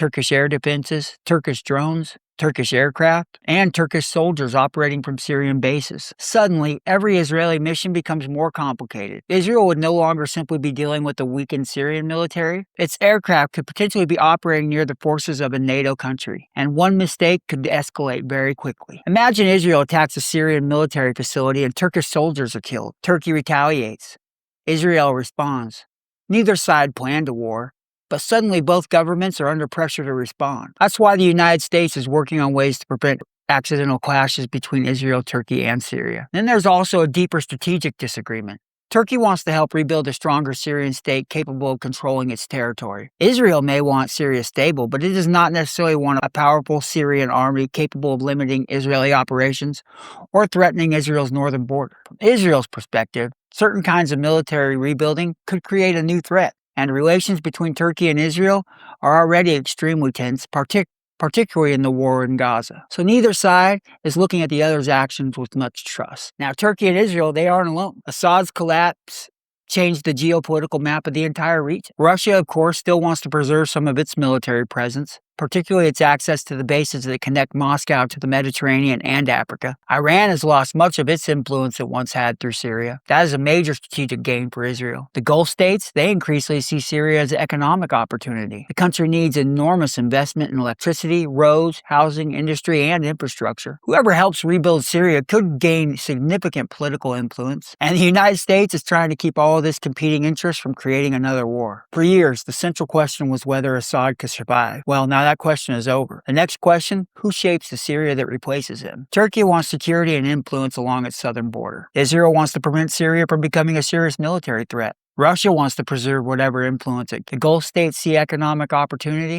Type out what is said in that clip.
Turkish air defenses, Turkish drones, Turkish aircraft, and Turkish soldiers operating from Syrian bases. Suddenly, every Israeli mission becomes more complicated. Israel would no longer simply be dealing with the weakened Syrian military. Its aircraft could potentially be operating near the forces of a NATO country, and one mistake could escalate very quickly. Imagine Israel attacks a Syrian military facility and Turkish soldiers are killed. Turkey retaliates. Israel responds. Neither side planned a war, but suddenly both governments are under pressure to respond. That's why the United States is working on ways to prevent accidental clashes between Israel, Turkey, and Syria. Then there's also a deeper strategic disagreement. Turkey wants to help rebuild a stronger Syrian state capable of controlling its territory. Israel may want Syria stable, but it does not necessarily want a powerful Syrian army capable of limiting Israeli operations or threatening Israel's northern border. From Israel's perspective, certain kinds of military rebuilding could create a new threat, and relations between Turkey and Israel are already extremely tense, particularly in the war in Gaza. So neither side is looking at the other's actions with much trust. Now, Turkey and Israel, they aren't alone. Assad's collapse changed the geopolitical map of the entire region. Russia, of course, still wants to preserve some of its military presence, particularly its access to the bases that connect Moscow to the Mediterranean and Africa. Iran has lost much of its influence it once had through Syria. That is a major strategic gain for Israel. The Gulf states, they increasingly see Syria as an economic opportunity. The country needs enormous investment in electricity, roads, housing, industry, and infrastructure. Whoever helps rebuild Syria could gain significant political influence, and the United States is trying to keep all of this competing interest from creating another war. For years, the central question was whether Assad could survive. Well, now that question is over. The next question, who shapes the Syria that replaces him? Turkey wants security and influence along its southern border. Israel wants to prevent Syria from becoming a serious military threat. Russia wants to preserve whatever influence it. The Gulf states see economic opportunity,